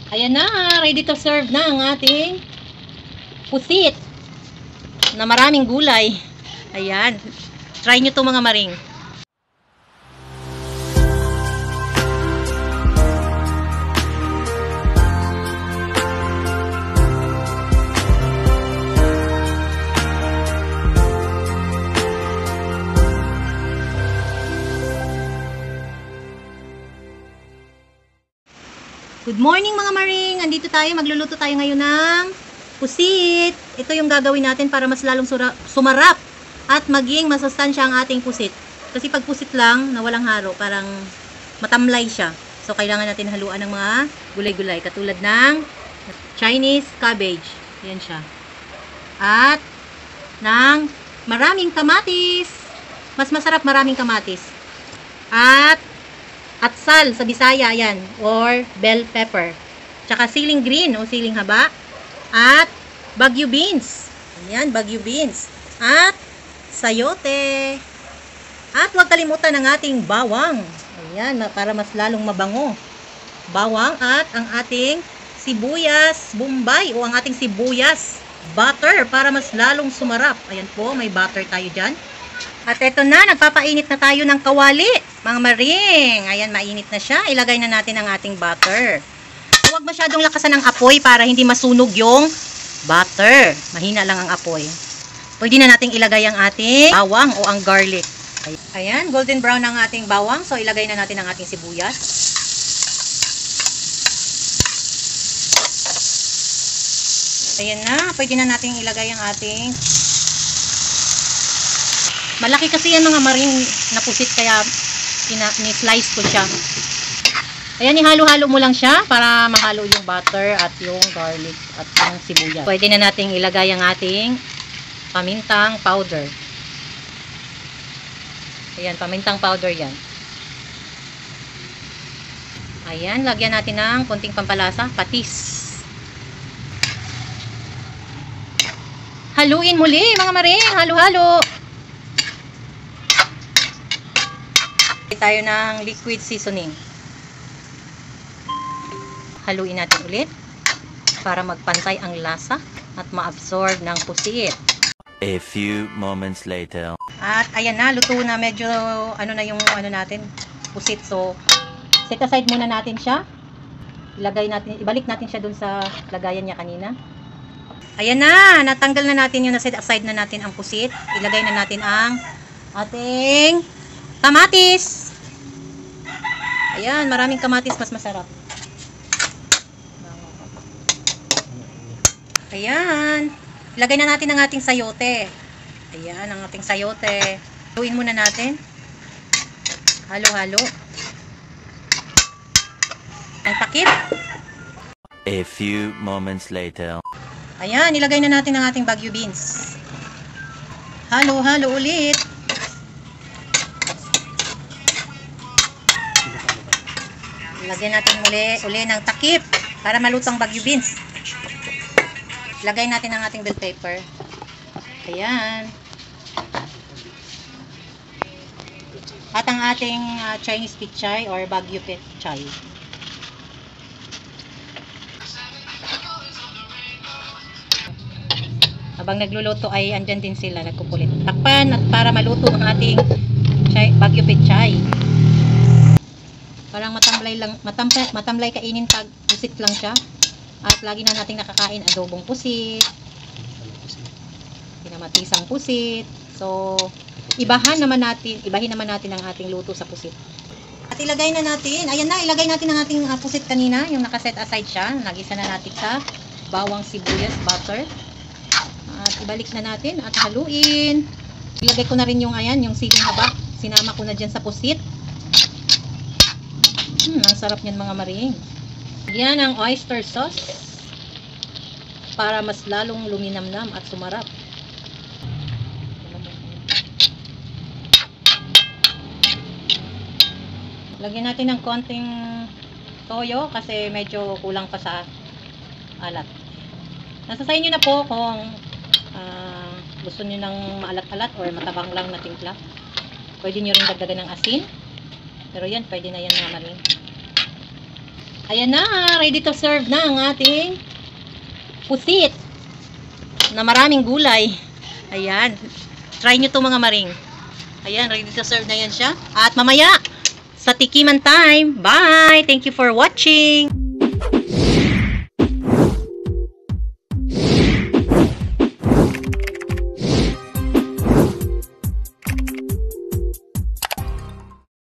Ayan na, ready to serve na ang ating pusit na maraming gulay. Ayan. Try nyo to mga maring. Good morning mga maring! Andito tayo, magluluto tayo ngayon ng pusit. Ito yung gagawin natin para mas lalong sumarap at maging masustansya ang ating pusit. Kasi pag pusit lang na walang halo, parang matamlay siya. So kailangan natin haluan ng mga gulay-gulay katulad ng Chinese cabbage. Yan siya. At ng maraming kamatis. Mas masarap maraming kamatis. At atsal sa Bisaya yan, or bell pepper. Tsaka siling green o siling haba. At Baguio beans. Ayan, Baguio beans. At sayote. At huwag kalimutan ang ating bawang. Ayan, para mas lalong mabango. Bawang at ang ating sibuyas bombay o ang ating sibuyas butter para mas lalong sumarap. Ayan po, may butter tayo dyan. At eto na, nagpapainit na tayo ng kawali, mga maring. Ayan, mainit na siya. Ilagay na natin ang ating butter. Huwag masyadong lakasan ang apoy para hindi masunog yung butter. Mahina lang ang apoy. Pwede na nating ilagay ang ating bawang o ang garlic. Ayan, golden brown ang ating bawang. So, ilagay na natin ang ating sibuyas. Ayan na, pwede na nating ilagay ang ating... Malaki kasi yan mga maring na pusit kaya ni-slice ko siya. Ayan, ihalo-halo mo lang siya para mahalo yung butter at yung garlic at yung sibuyas. Pwede na nating ilagay ang ating pamintang powder. Ayan, pamintang powder yan. Ayan, lagyan natin ng konting pampalasa, patis. Haluin muli mga maring, halo-halo. Tayo ng liquid seasoning. Haluin natin ulit para magpantay ang lasa at ma-absorb ng pusit. A few moments later. At ayan na, luto na, medyo ano na yung ano natin, pusit. So, set aside muna natin siya. Ibalik natin siya dun sa lagayan niya kanina. Ayan na, natanggal na natin yung na-set aside na natin ang pusit. Ilagay na natin ang ating kamatis. Ayan, maraming kamatis, mas masarap. Ayan. Ilagay na natin ang ating sayote. Ayan, ang ating sayote. Haluin muna natin. Halo-halo. Ang takip. A few moments later. Ayan, ilagay na natin ang ating Baguio beans. Halo-halo ulit. Lagyan natin uli ng takip para malutong Baguio beans. Lagay natin ang ating bell pepper. Ayan. At ang ating Chinese pichay or Baguio pichay. Habang nagluluto ay andyan din sila, nagkukulit. Takpan at para maluto ang ating Baguio pichay. Parang matamlay kainin pag pusit lang siya. At lagi na nating nakakain adobong pusit. Kinamatisang pusit. So, ibahin naman natin ang ating luto sa pusit. At ilagay na natin, ayan na, ilagay natin ang ating pusit kanina, yung nakaset aside siya. Nagisa na natin sa bawang, sibuyas, butter. At ibalik na natin at haluin. Ilagay ko na rin yung yung siling haba. Sinama ko na dyan sa pusit. Ang sarap niyan mga maring. Yan ang oyster sauce para mas lalong luminamnam at sumarap. Lagyan natin ng konting toyo kasi medyo kulang pa sa alat. Nasa sa inyo na po kung gusto niyo ng maalat-alat or matabang lang na timpla. Pwede niyo rin dagdagan ng asin. Pero yan, pwede na yan mga maring. Ayan na, ready to serve na ang ating pusit na maraming gulay. Ayan. Try nyo to mga maring. Ayan, ready to serve na yan siya. At mamaya, sa tikiman time. Bye! Thank you for watching!